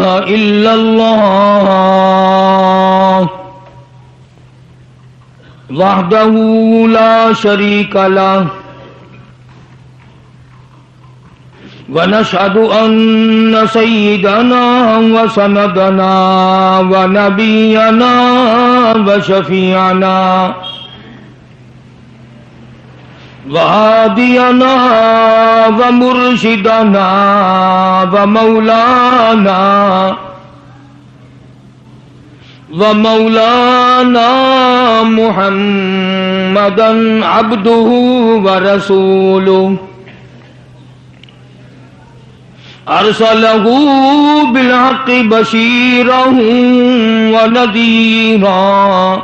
إلا الله وحده لا شريك له ونشهد أن سيدنا وسندنا ونبينا وشفيعنا وهادينا ومرشدنا ومولانا محمدا عبده ورسوله أرسله بالحق بشيرا ونذيرا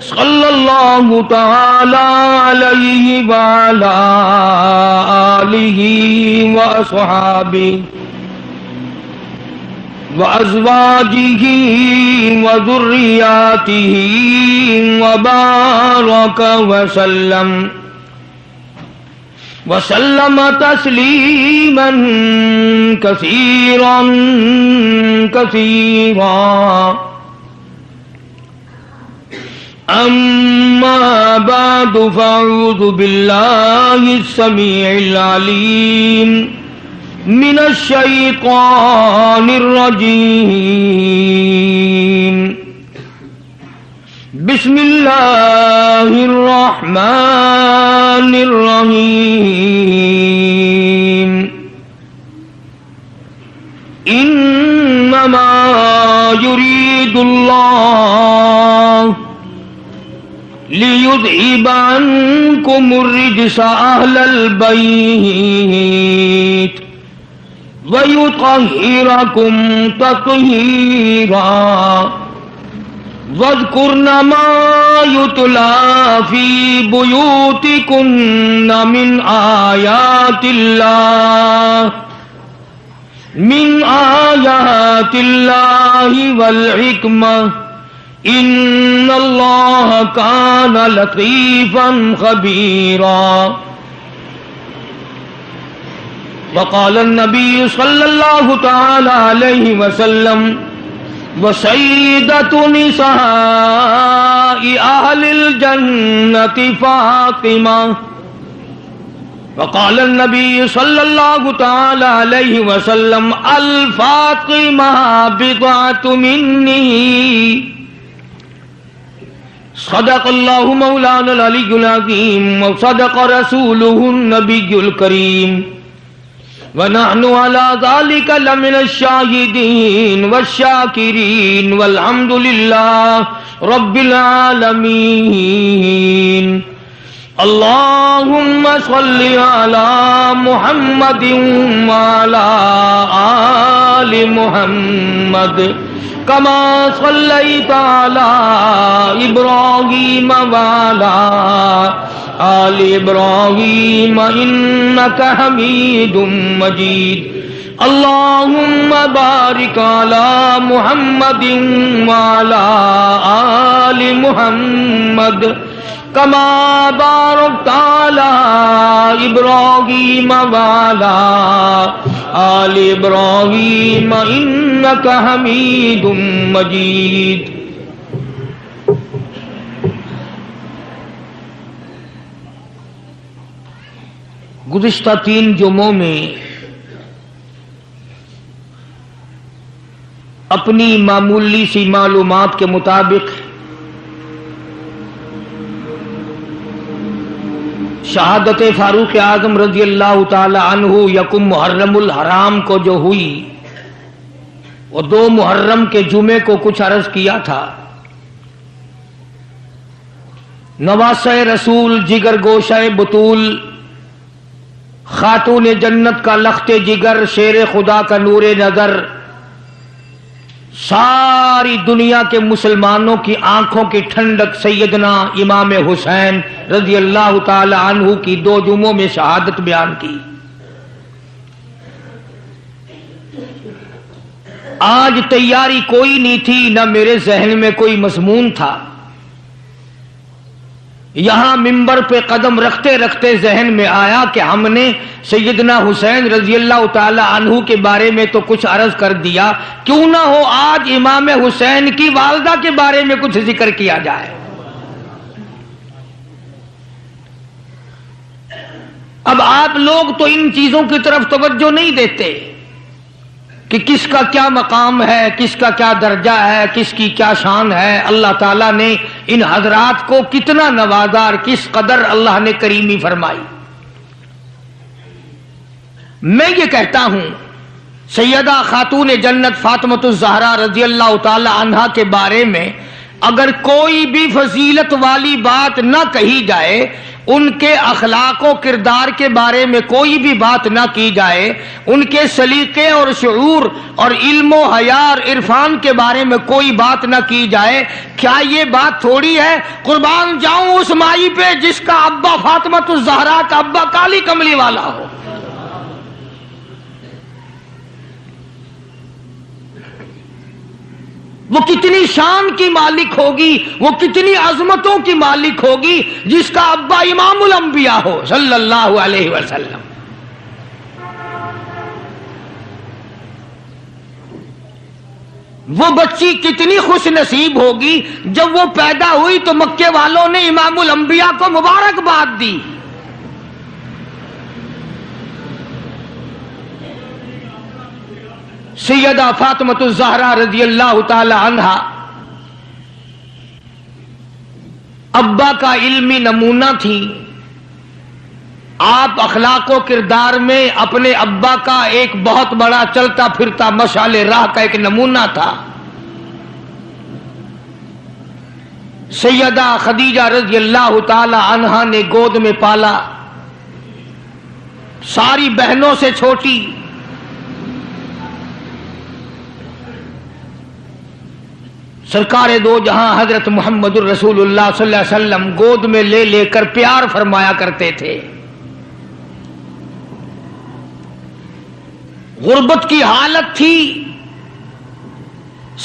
صلى الله تعالى عليه وعلى آله وأصحابه وأزواجه وذرياته وبارك وسلم تسليما كثيرا كثيرا. أما بعد فأعوذ بالله السميع العليم من الشيطان الرجيم. بسم الله الرحمن الرحيم. إنما يريد الله ليذهب عنكم الرجس أهل البيت ويطهركم تطهيرا. واذكرن ما يتلى في بيوتكن من آيات الله والحكمة إن الله كان لطيفا خبيرا. وقال النبي صلى الله تعالى عليه وسلم وسيدة نساء أهل الجنة فاطمة. وقال النبي صلى الله تعالى عليه وسلم الفاطمة بضعة مني. صدق الله مولانا العلي العظيم وصدق رسوله النبي الكريم ونحن على ذلك لمن الشاهدين والشاكرين والحمد لله رب العالمين. اللهم صل على محمد وعلى آل محمد كما صليت على إبراهيم وعلى آل إبراهيم إنك حميد مجيد. اللهم بارك على محمد وعلى آل محمد كما باركت على إبراهيم وعلى آل إبراهيم إنك حميد مجيد. گزشتہ 3 جمعوں میں اپنی معمولی سی معلومات کے مطابق شہادت فاروق اعظم رضی اللہ تعالی عنہ یکم محرم الحرام کو جو ہوئی وہ 2 محرم کے جمعے کو کچھ عرض کیا تھا. نواسہ رسول جگر گوشہ بطول خاتون جنت کا لخت جگر شیر خدا کا نور نظر ساری دنیا کے مسلمانوں کی آنکھوں کی ٹھنڈک سیدنا امام حسین رضی اللہ تعالی عنہ کی 2 جمعوں میں شہادت بیان کی. آج تیاری کوئی نہیں تھی، نہ میرے ذہن میں کوئی مضمون تھا. یہاں منبر پہ قدم رکھتے رکھتے ذہن میں آیا کہ ہم نے سیدنا حسین رضی اللہ تعالی عنہ کے بارے میں تو کچھ عرض کر دیا، کیوں نہ ہو آج امام حسین کی والدہ کے بارے میں کچھ ذکر کیا جائے۔ اب آپ لوگ تو ان چیزوں کی طرف توجہ نہیں دیتے کہ کس کا کیا مقام ہے، کس کا کیا درجہ ہے، کس کی کیا شان ہے، اللہ تعالیٰ نے ان حضرات کو کتنا نوازا اور کس قدر اللہ نے کریمی فرمائی۔ میں یہ کہتا ہوں سیدہ خاتون جنت فاطمۃ الزہرا رضی اللہ تعالی عنہا کے بارے میں اگر کوئی بھی فضیلت والی بات نہ کہی جائے، ان کے اخلاق و کردار کے بارے میں کوئی بھی بات نہ کی جائے، ان کے سلیقے اور شعور اور علم و حیا اور عرفان کے بارے میں کوئی بات نہ کی جائے، کیا یہ بات تھوڑی ہے؟ قربان جاؤں اس مائی پہ جس کا ابا فاطمۃ الزہرا کا ابا کالی کملی والا ہو۔ وہ کتنی شان کی مالک ہوگی، وہ کتنی عظمتوں کی مالک ہوگی جس کا ابا امام الانبیاء ہو صلی اللہ علیہ وسلم۔ وہ بچی کتنی خوش نصیب ہوگی جب وہ پیدا ہوئی تو مکے والوں نے امام الانبیاء کو مبارکباد دی۔ سیدہ فاطمۃ الزہرا رضی اللہ تعالی عنہا ابا کا علمی نمونہ تھی، آپ اخلاق و کردار میں اپنے ابا کا ایک بہت بڑا چلتا پھرتا مشعل راہ کا ایک نمونہ تھا۔ سیدہ خدیجہ رضی اللہ تعالی عنہا نے گود میں پالا، ساری بہنوں سے چھوٹی، سرکار دو جہاں حضرت محمد الرسول اللہ صلی اللہ علیہ وسلم گود میں لے لے کر پیار فرمایا کرتے تھے۔ غربت کی حالت تھی،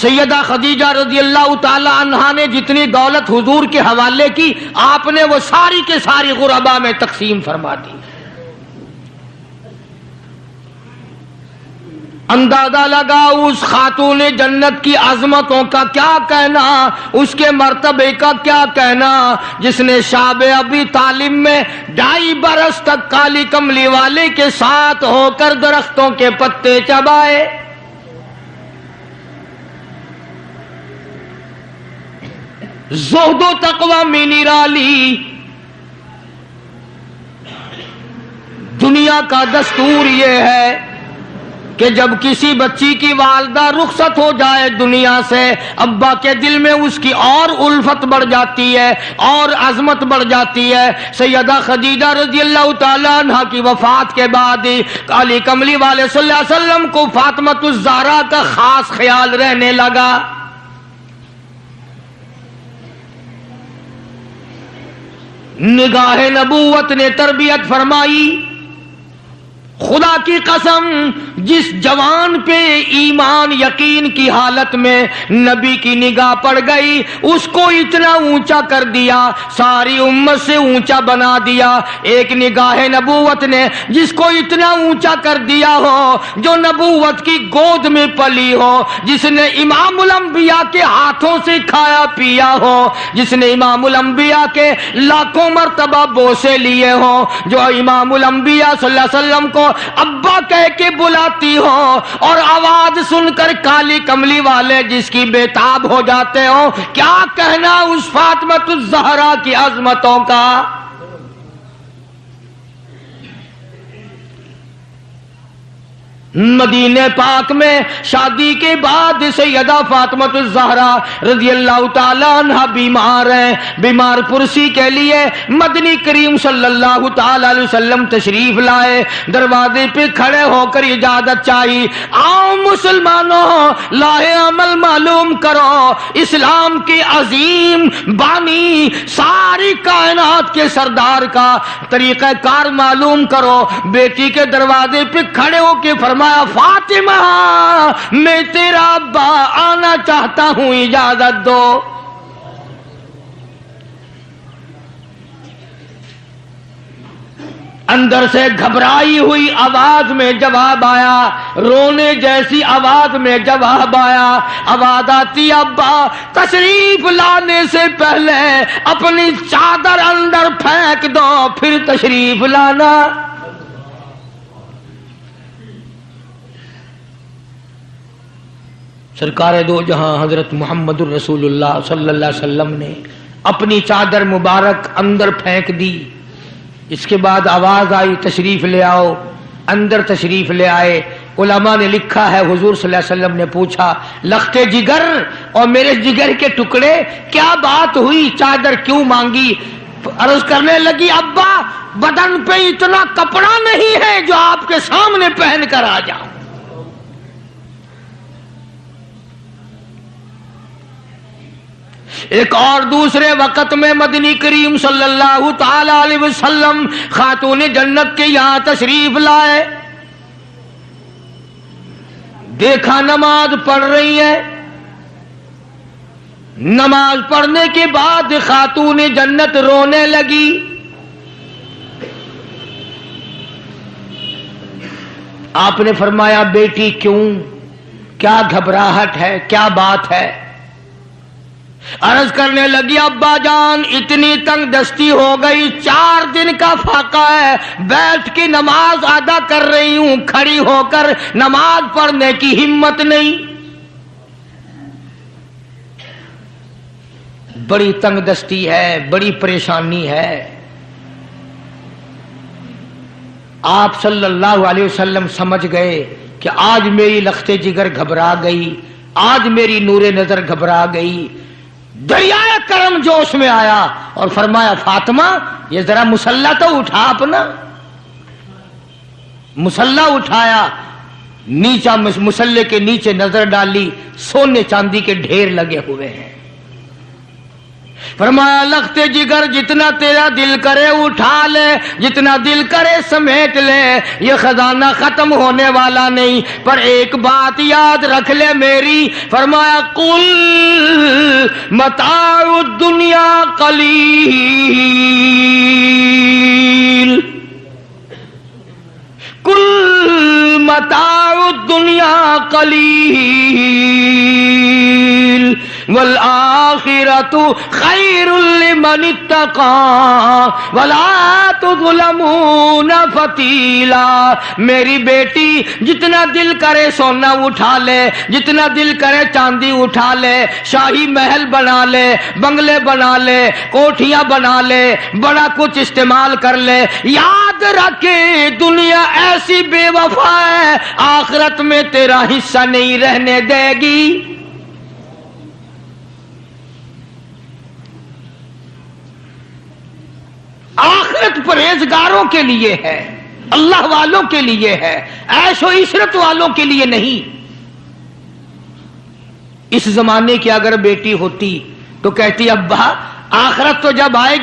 سیدہ خدیجہ رضی اللہ تعالی عنہا نے جتنی دولت حضور کے حوالے کی، آپ نے وہ ساری کے ساری غربا میں تقسیم فرما دی۔ اندازہ لگا اس خاتون جنت کی عظمتوں کا کیا کہنا، اس کے مرتبے کا کیا کہنا، جس نے شاب ابی طالب میں 2.5 برس تک کالی کملی والے کے ساتھ ہو کر درختوں کے پتے چبائے۔ زہد و تقوی میں نرالی، دنیا کا دستور یہ ہے کہ جب کسی بچی کی والدہ رخصت ہو جائے دنیا سے، ابا کے دل میں اس کی اور الفت بڑھ جاتی ہے اور عظمت بڑھ جاتی ہے۔ سیدہ خدیجہ رضی اللہ تعالیٰ عنہ کی وفات کے بعد کالی کملی والے صلی اللہ علیہ وسلم کو فاطمۃ الزہرا کا خاص خیال رہنے لگا۔ نگاہ نبوت نے تربیت فرمائی۔ خدا کی قسم، جس جوان پہ ایمان یقین کی حالت میں نبی کی نگاہ پڑ گئی، اس کو اتنا اونچا کر دیا، ساری امت سے اونچا بنا دیا۔ ایک نگاہ نبوت نے جس کو اتنا اونچا کر دیا ہو، جو نبوت کی گود میں پلی ہو، جس نے امام الانبیاء کے ہاتھوں سے کھایا پیا ہو، جس نے امام الانبیاء کے لاکھوں مرتبہ بوسے لیے ہوں، جو امام الانبیاء صلی اللہ علیہ وسلم کو ابا کہہ کے بلاتی ہو اور آواز سن کر کالی کملی والے جس کی بےتاب ہو جاتے ہو، کیا کہنا اس فاطمۃ الزہرا کی عظمتوں کا۔ مدینہ پاک میں شادی کے بعد سیدہ فاطمۃ الزہرا رضی اللہ تعالی عنہ بیمار ہیں، بیمار پرسی کے لیے مدنی کریم صلی اللہ تعالی علیہ وسلم تشریف لائے، دروازے پہ کھڑے ہو کر اجازت چاہی، آؤ مسلمانوں، لاہ عمل معلوم کرو، اسلام کے عظیم بانی ساری کائنات کے سردار کا طریقہ کار معلوم کرو۔ بیٹی کے دروازے پہ کھڑے ہو کے فرمایا، فاطمہ میں تیرا ابا آنا چاہتا ہوں، اجازت دو۔ اندر سے گھبرائی ہوئی آواز میں جواب آیا، رونے جیسی آواز میں جواب آیا، آواز آتی ابا تشریف لانے سے پہلے اپنی چادر اندر پھینک دو پھر تشریف لانا۔ سرکار دو جہاں حضرت محمد الرسول اللہ صلی اللہ علیہ وسلم نے اپنی چادر مبارک اندر پھینک دی۔ اس کے بعد آواز آئی تشریف لے آؤ، اندر تشریف لے آئے۔ علماء نے لکھا ہے حضور صلی اللہ علیہ وسلم نے پوچھا، لختے جگر اور میرے جگر کے ٹکڑے کیا بات ہوئی، چادر کیوں مانگی؟ عرض کرنے لگی ابا بدن پہ اتنا کپڑا نہیں ہے جو آپ کے سامنے پہن کر آ جاؤں۔ ایک اور دوسرے وقت میں مدنی کریم صلی اللہ تعالی علیہ وسلم خاتون جنت کے یہاں تشریف لائے، دیکھا نماز پڑھ رہی ہے۔ نماز پڑھنے کے بعد خاتون جنت رونے لگی۔ آپ نے فرمایا بیٹی کیوں، کیا گھبراہٹ ہے، کیا بات ہے؟ عرض کرنے لگی ابا جان اتنی تنگ دستی ہو گئی، 4 دن کا فاقہ ہے، بیٹھ کے نماز ادا کر رہی ہوں، کھڑی ہو کر نماز پڑھنے کی ہمت نہیں۔ بڑی تنگ دستی ہے، بڑی پریشانی ہے۔ آپ صلی اللہ علیہ وسلم سمجھ گئے کہ آج میری لخت جگر گھبرا گئی، آج میری نور نظر گھبرا گئی۔ دریائے کرم جوش میں آیا اور فرمایا فاطمہ یہ ذرا مصلی تو اٹھا، اپنا مصلی اٹھایا، نیچا مصلی کے نیچے نظر ڈالی، سونے چاندی کے ڈھیر لگے ہوئے ہیں۔ فرمایا لخت جگر جتنا تیرا دل کرے اٹھا لے، جتنا دل کرے سمیٹ لے، یہ خزانہ ختم ہونے والا نہیں، پر ایک بات یاد رکھ لے میری۔ فرمایا قل متاع الدنیا قلیل، قل متاع الدنیا قلیل والآخرۃ خیر لمن اتقى ولا تظلمون فتیلا۔ میری بیٹی جتنا دل کرے سونا اٹھا لے، جتنا دل کرے چاندی اٹھا لے، شاہی محل بنا لے، بنگلے بنا لے، کوٹھیاں بنا لے، بڑا کچھ استعمال کر لے، یاد رکھے دنیا ایسی بے وفا ہے، آخرت میں تیرا حصہ نہیں رہنے دے گی۔ آخرت پرہیزگاروں کے لیے ہے، اللہ والوں کے لیے ہے، عیش و عشرت والوں کے لیے نہیں۔ اس زمانے کی اگر بیٹی ہوتی تو کہتی ابا آخرت تو جب آئے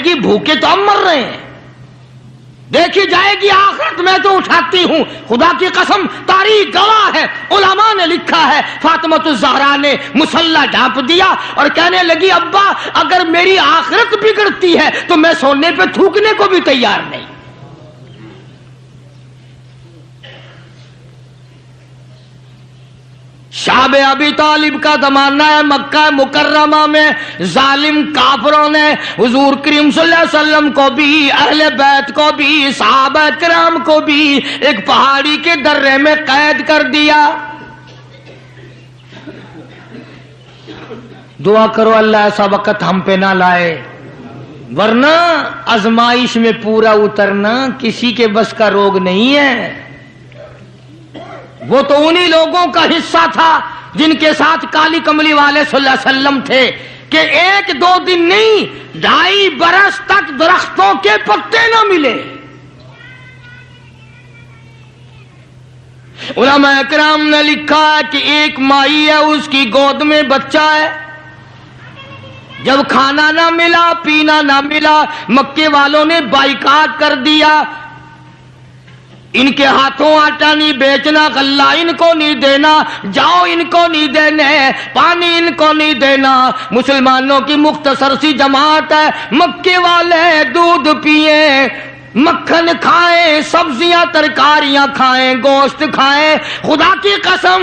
گی بھوکے تو ہم مر رہے ہیں، دیکھی جائے گی آخرت میں تو اٹھاتی ہوں۔ خدا کی قسم تاریخ گواہ ہے، علماء نے لکھا ہے فاطمۃ الزہرا نے مصلی ڈھانپ دیا اور کہنے لگی ابا اگر میری آخرت بگڑتی ہے تو میں سونے پہ تھوکنے کو بھی تیار نہیں۔ شعب ابی طالب کا زمانہ ہے، مکہ مکرمہ میں ظالم کافروں نے حضور کریم صلی اللہ علیہ وسلم کو بھی، اہل بیت کو بھی، صحابہ کرام کو بھی ایک پہاڑی کے درے میں قید کر دیا۔ دعا کرو اللہ ایسا وقت ہم پہ نہ لائے، ورنہ آزمائش میں پورا اترنا کسی کے بس کا روگ نہیں ہے۔ وہ تو انہی لوگوں کا حصہ تھا جن کے ساتھ کالی کملی والے صلی اللہ علیہ وسلم تھے کہ 1-2 دن نہیں 2.5 برس تک درختوں کے پتے نہ ملے۔ علماء کرام نے لکھا کہ ایک مائی ہے، اس کی گود میں بچہ ہے، جب کھانا نہ ملا پینا نہ ملا مکے والوں نے بائیکاٹ کر دیا، ان کے ہاتھوں آٹا نہیں بیچنا، غلہ ان کو نہیں دینا، جاؤ ان کو نہیں دینے، پانی ان کو نہیں دینا۔ مسلمانوں کی مختصر سی جماعت ہے، مکے والے دودھ پیئے، مکھن کھائیں، سبزیاں ترکاریاں کھائیں، گوشت کھائیں، خدا کی قسم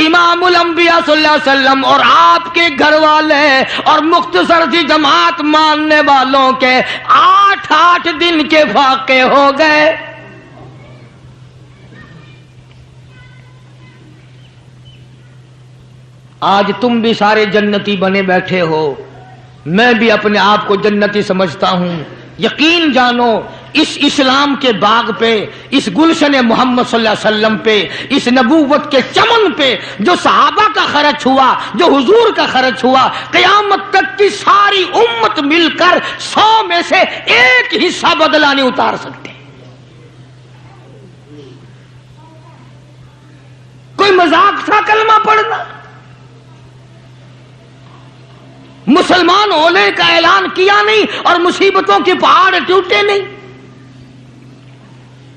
امام الانبیاء صلی اللہ علیہ وسلم اور آپ کے گھر والے اور مختصر سی جماعت ماننے والوں کے 8 دن کے واقعے ہو گئے۔ آج تم بھی سارے جنتی بنے بیٹھے ہو، میں بھی اپنے آپ کو جنتی سمجھتا ہوں۔ یقین جانو اس اسلام کے باغ پہ، اس گلشن محمد صلی اللہ علیہ وسلم پہ، اس نبوت کے چمن پہ جو صحابہ کا خرچ ہوا، جو حضور کا خرچ ہوا، قیامت تک کی ساری امت مل کر 100 میں سے 1 حصہ بدلہ نہیں اتار سکتے۔ کوئی مذاق تھا کلمہ پڑھنا؟ مسلمان ہونے کا اعلان کیا نہیں اور مصیبتوں کے پہاڑ ٹوٹے نہیں۔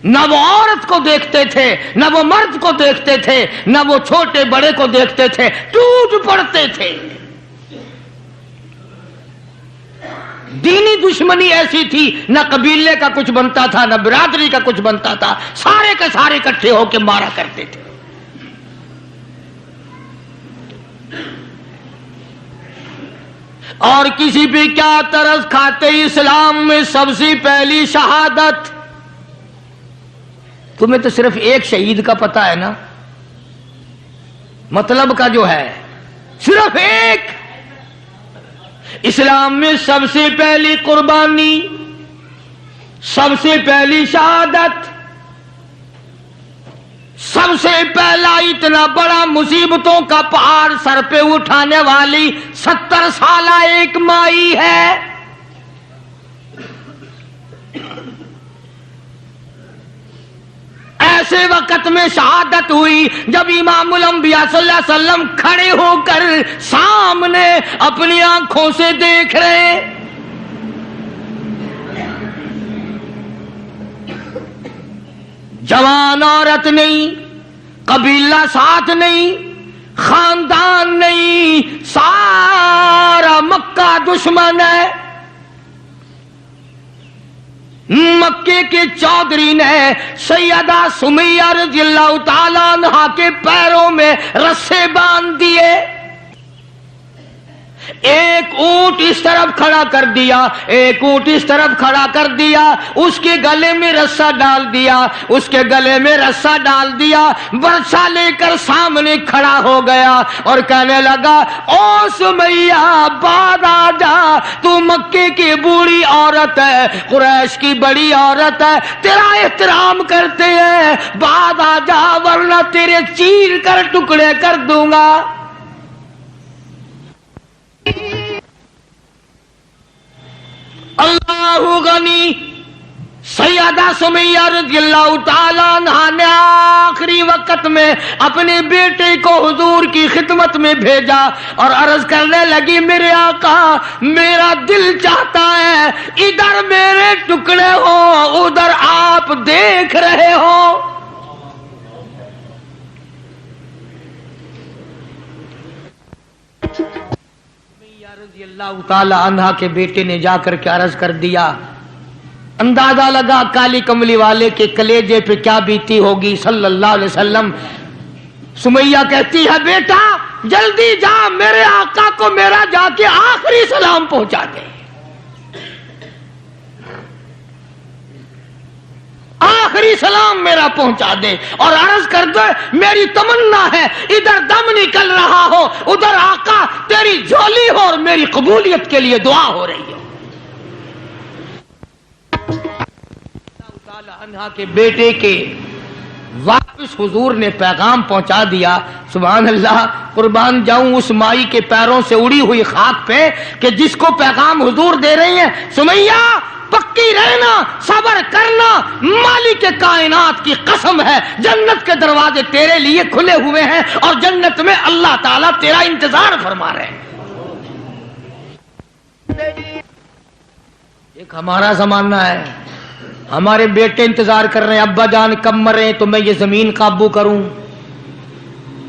نہ وہ عورت کو دیکھتے تھے، نہ وہ مرد کو دیکھتے تھے، نہ وہ چھوٹے بڑے کو دیکھتے تھے، ٹوٹ پڑتے تھے۔ دینی دشمنی ایسی تھی، نہ قبیلے کا کچھ بنتا تھا، نہ برادری کا کچھ بنتا تھا، سارے کے سارے اکٹھے ہو کے مارا کرتے تھے۔ اور کسی بھی کیا طرز کھاتے اسلام میں سب سے پہلی شہادت۔ تمہیں تو صرف ایک شہید کا پتہ ہے نا، مطلب کا جو ہے صرف ایک۔ اسلام میں سب سے پہلی قربانی، سب سے پہلی شہادت، سب سے پہلا اتنا بڑا مصیبتوں کا پہاڑ سر پہ اٹھانے والی 70 سالہ ایک مائی ہے۔ ایسے وقت میں شہادت ہوئی جب امام الانبیاء صلی اللہ علیہ وسلم کھڑے ہو کر سامنے اپنی آنکھوں سے دیکھ رہے۔ جوان عورت نہیں، قبیلہ ساتھ نہیں، خاندان نہیں، سارا مکہ دشمن ہے۔ مکے کے چودھری نے سیدہ سمیہ رضی اللہ تعالیٰ عنہا کے پیروں میں رسے باندھ دیے، ایک اونٹ اس طرف کھڑا کر دیا، ایک اونٹ اس طرف کھڑا کر دیا، اس کے گلے میں رسا ڈال دیا، اس کے گلے میں رسا ڈال دیا، برچا لے کر سامنے کھڑا ہو گیا اور کہنے لگا، او سمیہ بعد آ جا، تو مکے کی بوڑھی عورت ہے، قریش کی بڑی عورت ہے، تیرا احترام کرتے ہیں، بعد آ جا ورنہ تیرے چیر کر ٹکڑے کر دوں گا۔ اللہ غنی، سیدہ سمیہ رضی اللہ تعالیٰ عنہا نے آخری وقت میں اپنے بیٹے کو حضور کی خدمت میں بھیجا اور عرض کرنے لگی، میرے آقا میرا دل چاہتا ہے ادھر میرے ٹکڑے ہو، ادھر آپ دیکھ رہے ہو۔ رضی اللہ تعالی عنہ کے بیٹے نے جا کر کے عرض کر دیا، اندازہ لگا کالی کملی والے کے کلیجے پہ کیا بیتی ہوگی صلی اللہ علیہ وسلم۔ سمیہ کہتی ہے، بیٹا جلدی جا، میرے آقا کو میرا جا کے آخری سلام پہنچا دے، آخری سلام میرا پہنچا دے، اور عرض کر دے میری تمنا ہے ادھر دم نکل رہا ہو، ادھر آقا تیری جھولی ہو اور میری قبولیت کے لیے دعا ہو رہی ہو۔ عنہا کے بیٹے کے واپس حضور نے پیغام پہنچا دیا۔ سبحان اللہ، قربان جاؤں اس مائی کے پیروں سے اڑی ہوئی خاک پہ کہ جس کو پیغام حضور دے رہی ہیں، سمیہ پکی رہنا، صبر کرنا، مالک کائنات کی قسم ہے جنت کے دروازے تیرے لیے کھلے ہوئے ہیں اور جنت میں اللہ تعالیٰ تیرا انتظار فرما رہے ہیں۔ ایک ہمارا زمانہ ہے، ہمارے بیٹے انتظار کر رہے ہیں، ابا جان کب مرے تو میں یہ زمین قابو کروں۔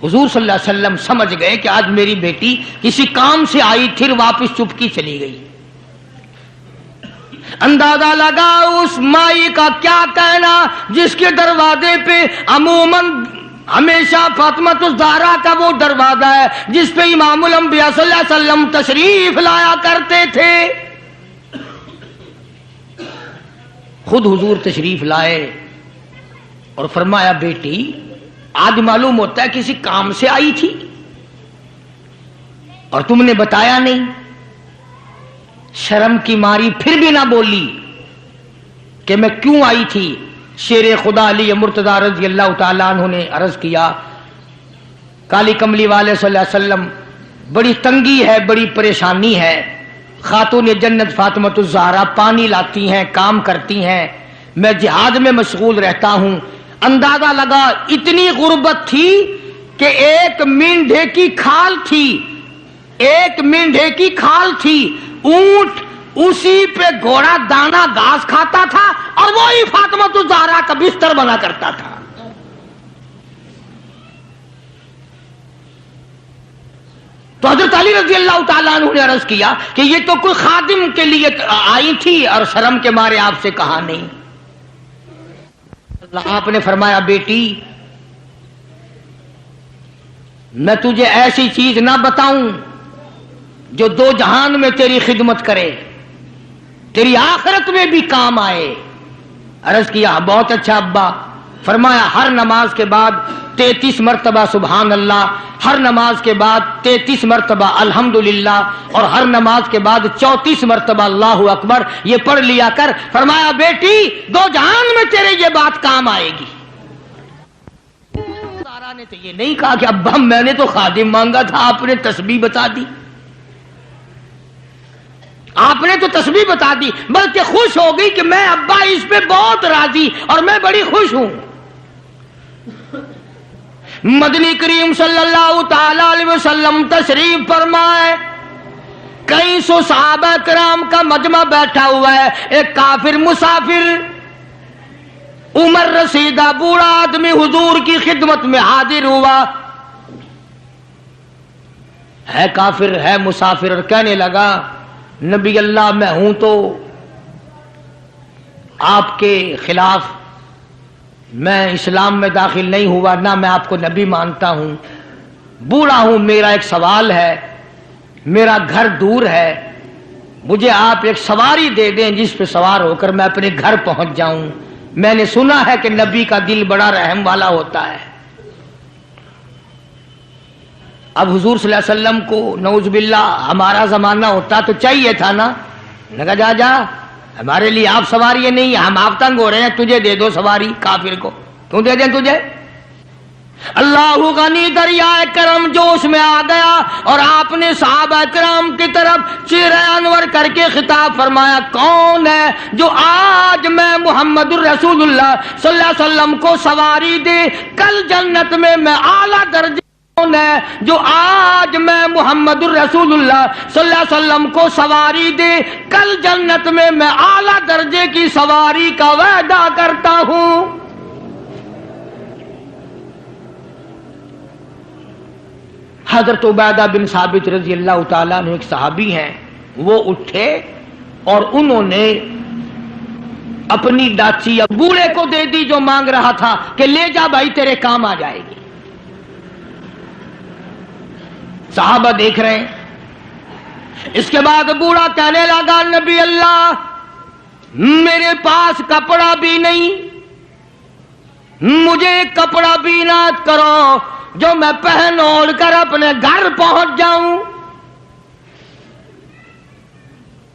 حضور صلی اللہ علیہ وسلم سمجھ گئے کہ آج میری بیٹی کسی کام سے آئی پھر واپس چپکی چلی گئی. اندازہ لگا اس مائی کا کیا کہنا جس کے دروازے پہ عموماً ہمیشہ فاطمۃ الزہرا کا وہ دروازہ ہے جس پہ امام الانبیاء صلی اللہ علیہ وسلم تشریف لایا کرتے تھے. خود حضور تشریف لائے اور فرمایا بیٹی آج معلوم ہوتا ہے کسی کام سے آئی تھی اور تم نے بتایا نہیں. شرم کی ماری پھر بھی نہ بولی کہ میں کیوں آئی تھی. شیر خدا علی مرتضی رضی اللہ تعالیٰ عنہ نے عرض کیا کالی کملی والے صلی اللہ علیہ وسلم بڑی تنگی ہے, بڑی پریشانی ہے. خاتون جنت فاطمۃ الزہرا پانی لاتی ہیں, کام کرتی ہیں, میں جہاد میں مشغول رہتا ہوں. اندازہ لگا اتنی غربت تھی کہ ایک مینڈھے کی کھال تھی, ایک مینڈھے کی کھال تھی, اونٹ اسی پہ گھوڑا دانا گھاس کھاتا تھا اور وہی فاطمۃ الزہرا کا بستر بنا کرتا تھا. تو حضرت علی رضی اللہ تعالیٰ عنہ نے عرض کیا کہ یہ تو کوئی خادم کے لیے آئی تھی اور شرم کے مارے آپ سے کہا نہیں. آپ نے فرمایا بیٹی میں تجھے ایسی چیز نہ بتاؤں جو دو جہان میں تیری خدمت کرے, تیری آخرت میں بھی کام آئے. عرض کیا بہت اچھا ابا. فرمایا ہر نماز کے بعد 33 مرتبہ سبحان اللہ, ہر نماز کے بعد 33 مرتبہ الحمدللہ اور ہر نماز کے بعد 34 مرتبہ اللہ اکبر یہ پڑھ لیا کر. فرمایا بیٹی دو جہان میں تیرے یہ بات کام آئے گی. سارا نے تو یہ نہیں کہا کہ ابا میں نے تو خادم مانگا تھا, آپ نے تسبیح بتا دی, آپ نے تو تسبیح بتا دی, بلکہ خوش ہو گئی کہ میں ابا اس پہ بہت راضی اور میں بڑی خوش ہوں. مدنی کریم صلی اللہ تعالی علیہ وسلم تشریف فرمائے, کئی سو صحابہ کرام کا مجمع بیٹھا ہوا ہے. ایک کافر مسافر عمر رسیدہ بوڑھا آدمی حضور کی خدمت میں حاضر ہوا. ہے کافر ہے مسافر اور کہنے لگا نبی اللہ میں ہوں تو آپ کے خلاف میں اسلام میں داخل نہیں ہوا, نہ میں آپ کو نبی مانتا ہوں. بوڑھا ہوں, میرا ایک سوال ہے, میرا گھر دور ہے, مجھے آپ ایک سواری دے دیں جس پہ سوار ہو کر میں اپنے گھر پہنچ جاؤں. میں نے سنا ہے کہ نبی کا دل بڑا رحم والا ہوتا ہے. اب حضور صلی اللہ علیہ وسلم کو نعوذ باللہ ہمارا زمانہ ہوتا تو چاہیے تھا نا, لگا جا جا ہمارے لیے آپ سواری نہیں, ہم آپ تنگ ہو رہے ہیں, تجھے دے دو سواری. کافر کو کیوں دے دیں تجھے؟ اللہ غنی دریائے کرم جوش میں آ گیا اور آپ نے صحابہ کرام کی طرف چہرہ انور کر کے خطاب فرمایا کون ہے جو آج میں محمد الرسول اللہ صلی اللہ علیہ وسلم کو سواری دے کل جنت میں اعلیٰ درجے, کون ہے جو آج میں محمد الرسول اللہ صلی اللہ علیہ وسلم کو سواری دے کل جنت میں اعلیٰ درجے کی سواری کا وعدہ کرتا ہوں. حضرت عبیدہ بن ثابت رضی اللہ تعالیٰ عنہ ایک صحابی ہیں, وہ اٹھے اور انہوں نے اپنی ڈاچی بوڑھے کو دے دی جو مانگ رہا تھا کہ لے جا بھائی تیرے کام آ جائے گی. صحابہ دیکھ رہے ہیں. اس کے بعد بوڑھا کہنے لگا نبی اللہ میرے پاس کپڑا بھی نہیں, مجھے کپڑا بھی نہ کرو جو میں پہن اوڑھ کر اپنے گھر پہنچ جاؤں.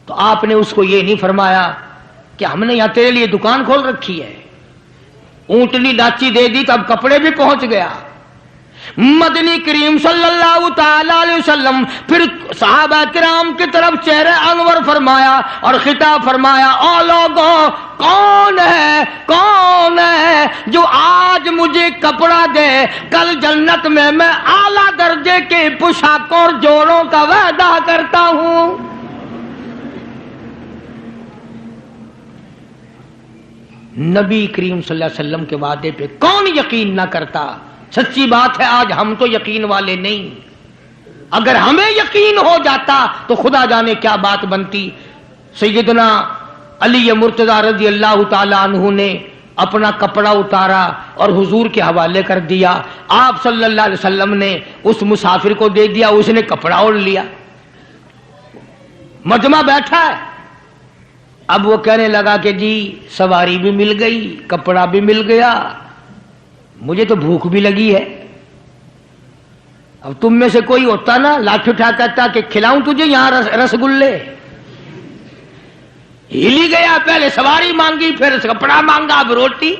تو آپ نے اس کو یہ نہیں فرمایا کہ ہم نے یہاں تیرے لیے دکان کھول رکھی ہے, اونٹنی ڈاچی دے دی تو اب کپڑے بھی پہنچ گیا. مدنی کریم صلی اللہ تعالی علیہ وسلم پھر صحابہ کرام کی طرف چہرہ انور فرمایا اور خطاب فرمایا او لوگوں کون ہے جو آج مجھے کپڑا دے کل جنت میں اعلیٰ درجے کے پوشاکوں اور جوڑوں کا وعدہ کرتا ہوں. نبی کریم صلی اللہ علیہ وسلم کے وعدے پہ کون یقین نہ کرتا. سچی بات ہے آج ہم تو یقین والے نہیں، اگر ہمیں یقین ہو جاتا تو خدا جانے کیا بات بنتی۔ سیدنا علی مرتضی رضی اللہ تعالی عنہ نے اپنا کپڑا اتارا اور حضور کے حوالے کر دیا، آپ صلی اللہ علیہ وسلم نے اس مسافر کو دے دیا، اس نے کپڑا اوڑھ لیا، مجمع بیٹھا ہے۔ اب وہ کہنے لگا کہ جی سواری بھی مل گئی، کپڑا بھی مل گیا، مجھے تو بھوک بھی لگی ہے۔ اب تم میں سے کوئی ہوتا نا لاٹھی اٹھا کہتا کہ کھلاؤں تجھے یہاں رسگلے، ہلی گیا، پہلے سواری مانگی پھر کپڑا مانگا اب روٹی۔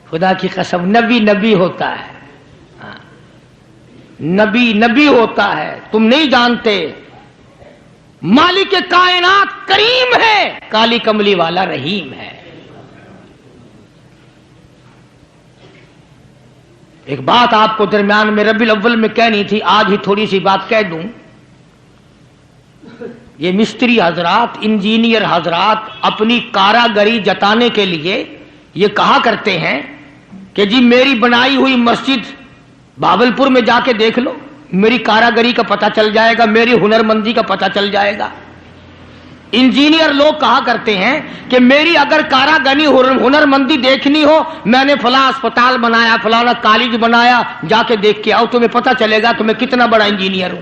خدا کی قسم نبی نبی ہوتا ہے، نبی نبی ہوتا ہے، تم نہیں جانتے۔ مالک کائنات کریم ہے، کالی کملی والا رحیم ہے۔ ایک بات آپ کو درمیان میں ربیع الاول میں کہنی تھی، آج ہی تھوڑی سی بات کہہ دوں۔ یہ مستری حضرات، انجینئر حضرات اپنی کاراگری جتانے کے لیے یہ کہا کرتے ہیں کہ جی میری بنائی ہوئی مسجد بھاولپور میں جا کے دیکھ لو، میری کاراگری کا پتہ چل جائے گا، میری ہنرمندی کا پتہ چل جائے گا۔ انجینئر لوگ کہا کرتے ہیں کہ میری اگر کاراگری ہنرمندی دیکھنی ہو، میں نے فلاں اسپتال بنایا، فلاں کالج بنایا، جا کے دیکھ کے آؤ، تمہیں پتہ چلے گا کہ میں کتنا بڑا انجینئر ہوں۔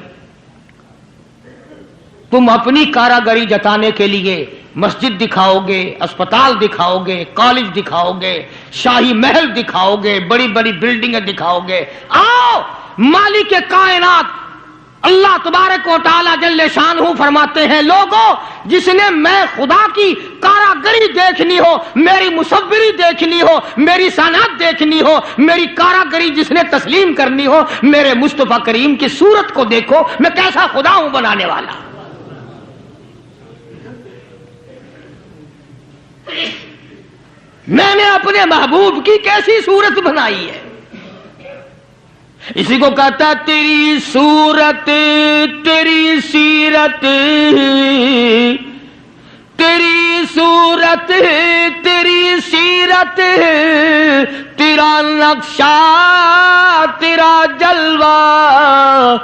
تم اپنی کاراگری جتانے کے لیے مسجد دکھاؤ گے، اسپتال دکھاؤ گے، کالج دکھاؤ گے، شاہی محل دکھاؤ گے، بڑی بڑی بلڈنگیں دکھاؤ گے۔ آؤ مالک کائنات اللہ تبارک و تعالی جل شانہ فرماتے ہیں، لوگوں جس نے میں خدا کی کاراگری دیکھنی ہو، میری مصوری دیکھنی ہو، میری صنعت دیکھنی ہو، میری کاراگری جس نے تسلیم کرنی ہو، میرے مصطفیٰ کریم کی صورت کو دیکھو، میں کیسا خدا ہوں بنانے والا۔ میں نے اپنے محبوب کی کیسی صورت بنائی ہے، اسی کو کہتا ہے تیری صورت تیری سیرت، تیری صورت تیری سیرت، تیرا نقشہ تیرا جلوہ،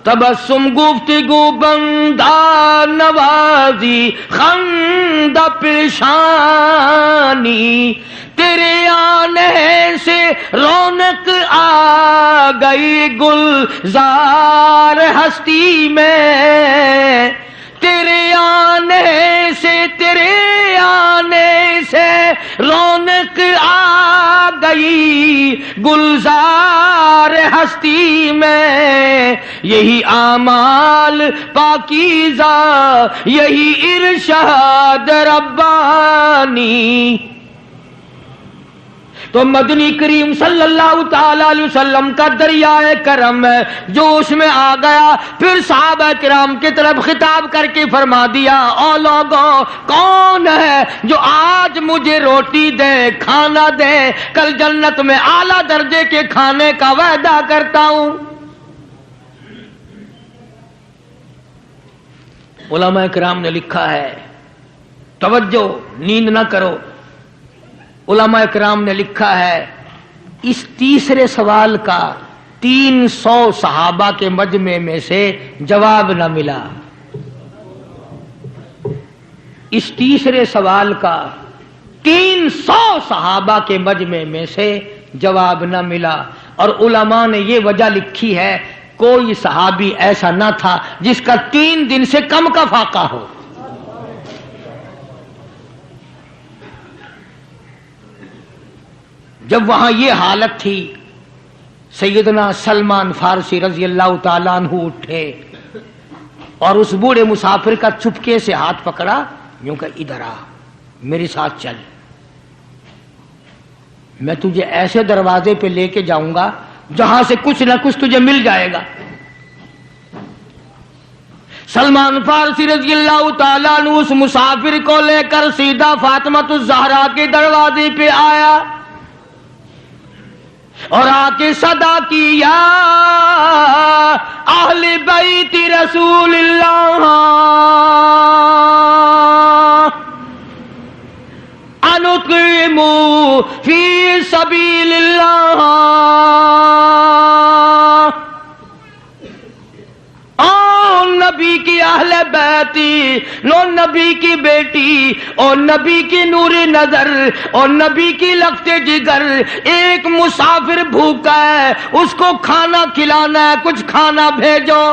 تبسم گفتگو بندہ نوازی خندہ پیشانی، تیرے آنے سے رونق آ گئی گلزار ہستی میں، تیرے آنے سے رونق آ گئی گلزار ہستی میں، یہی اعمال پاکیزہ یہی ارشاد ربانی۔ تو مدنی کریم صلی اللہ تعالی علیہ وسلم کا دریائے کرم ہے جو اس میں آ گیا، پھر صحابہ کرام کی طرف خطاب کر کے فرما دیا، او لوگوں کون ہے جو آج مجھے روٹی دے، کھانا دے، کل جنت میں اعلیٰ درجے کے کھانے کا وعدہ کرتا ہوں۔ علماء کرام نے لکھا ہے، توجہ نیند نہ کرو، علماء کرام نے لکھا ہے اس تیسرے سوال کا 300 صحابہ کے مجمع میں سے جواب نہ ملا، اس تیسرے سوال کا 300 صحابہ کے مجمع میں سے جواب نہ ملا، اور علماء نے یہ وجہ لکھی ہے کوئی صحابی ایسا نہ تھا جس کا 3 دن سے کم کا فاقہ ہو۔ جب وہاں یہ حالت تھی، سیدنا سلمان فارسی رضی اللہ تعالیٰ عنہ اٹھے اور اس بوڑھے مسافر کا چپکے سے ہاتھ پکڑا، یوں کہ ادھر آ میرے ساتھ چل، میں تجھے ایسے دروازے پہ لے کے جاؤں گا جہاں سے کچھ نہ کچھ تجھے مل جائے گا۔ سلمان فارسی رضی اللہ تعالیٰ عنہ اس مسافر کو لے کر سیدھا فاطمۃ الزہرا کے دروازے پہ آیا اور آ کے صدا کی، یا اہل بیت رسول اللہ انطعم انفروا فی سبیل اللہ اور نبی کی اہل بیتی، لو نبی کی بیٹی اور نبی کی نور نظر اور نبی کی لگتے جگر، ایک مسافر بھوکا ہے، اس کو کھانا کھلانا ہے، کچھ کھانا بھیجو۔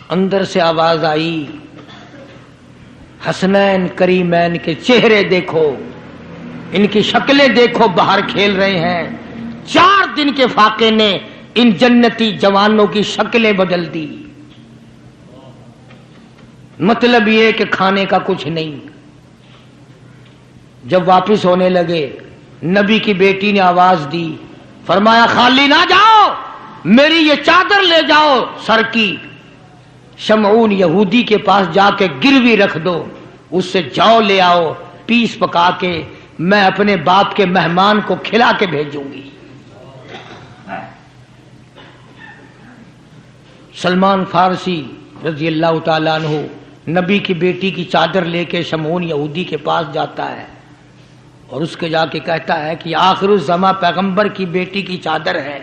اندر سے آواز آئی، حسنین کریمین کے چہرے دیکھو، ان کی شکلیں دیکھو، باہر کھیل رہے ہیں۔ 4 دن کے فاقے نے ان جنتی جوانوں کی شکلیں بدل دی۔ مطلب یہ کہ کھانے کا کچھ نہیں۔ جب واپس ہونے لگے، نبی کی بیٹی نے آواز دی، فرمایا خالی نہ جاؤ، میری یہ چادر لے جاؤ سر کی، شمعون یہودی کے پاس جا کے گروی رکھ دو، اس سے جو لے آؤ، پیس پکا کے میں اپنے باپ کے مہمان کو کھلا کے بھیجوں گی۔ سلمان فارسی رضی اللہ تعالیٰ عنہ نبی کی بیٹی کی چادر لے کے شمعون یہودی کے پاس جاتا ہے اور اس کے جا کے کہتا ہے کہ آخر الزماں پیغمبر کی بیٹی کی چادر ہے۔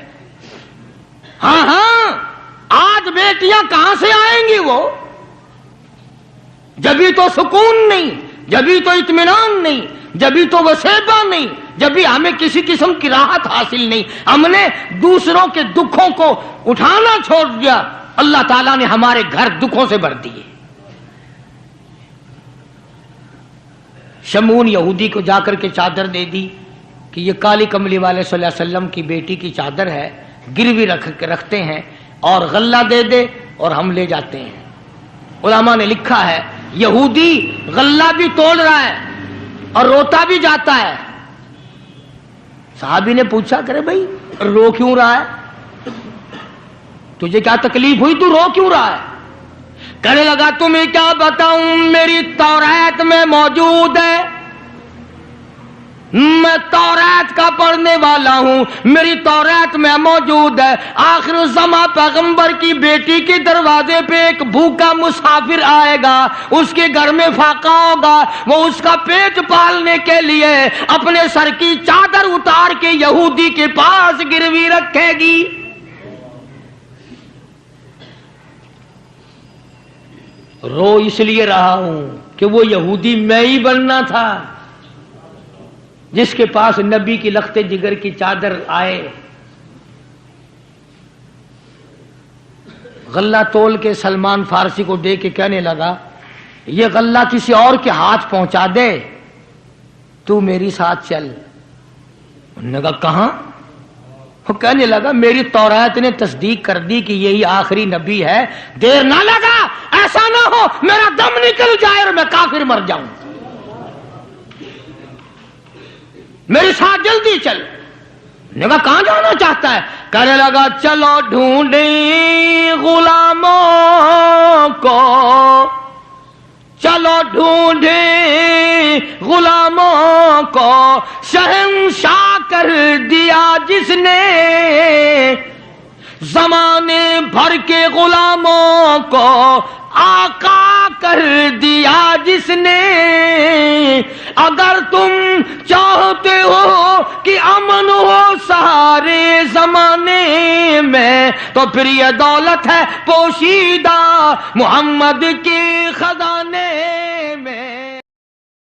ہاں ہاں، آج بیٹیاں کہاں سے آئیں گی؟ وہ جبھی تو سکون نہیں، جبھی تو اطمینان نہیں، جبھی تو وسیبہ نہیں، جبھی ہمیں کسی قسم کی راحت حاصل نہیں، ہم نے دوسروں کے دکھوں کو اٹھانا چھوڑ دیا، اللہ تعالیٰ نے ہمارے گھر دکھوں سے بھر دیے۔ شمعون یہودی کو جا کر کے چادر دے دی کہ یہ کالی کملی والے صلی اللہ علیہ وسلم کی بیٹی کی چادر ہے، گروی رکھتے ہیں اور غلہ دے دے اور ہم لے جاتے ہیں۔ علماء نے لکھا ہے یہودی غلہ بھی توڑ رہا ہے اور روتا بھی جاتا ہے۔ صحابی نے پوچھا کرے بھائی رو کیوں رہا ہے؟ تجھے کیا تکلیف ہوئی، تو رو کیوں رہا ہے؟ کہنے لگا تمہیں کیا بتاؤں، میری تورات میں موجود ہے، میں تورات کا پڑھنے والا ہوں، میری تورات میں موجود ہے، آخر الزماں پیغمبر کی بیٹی کے دروازے پہ ایک بھوکا مسافر آئے گا، اس کے گھر میں فاقہ ہوگا، وہ اس کا پیٹ پالنے کے لیے اپنے سر کی چادر اتار کے یہودی کے پاس گروی رکھے گی۔ رو اس لیے رہا ہوں کہ وہ یہودی میں ہی بننا تھا جس کے پاس نبی کی لخت جگر کی چادر آئے۔ غلہ تول کے سلمان فارسی کو دے کے کہنے لگا یہ غلہ کسی اور کے ہاتھ پہنچا دے، تو میری ساتھ چل۔ انہوں نے کہا کہاں؟ وہ کہنے لگا میری تورات نے تصدیق کر دی کہ یہی آخری نبی ہے، دیر نہ لگا، ایسا نہ ہو میرا دم نکل جائے اور میں کافر مر جاؤں، میرے ساتھ جلدی چل۔ نے کہا کہاں جانا چاہتا ہے؟ کہنے لگا چلو ڈھونڈیں غلاموں کو، چلو ڈھونڈیں غلاموں کو، شہنشاہ کر دیا جس نے زمانے بھر کے غلاموں کو، آقا کر دیا جس نے۔ اگر تم چاہتے ہو کہ امن ہو سارے زمانے میں تو پھر یہ دولت ہے پوشیدہ محمد کے خزانے۔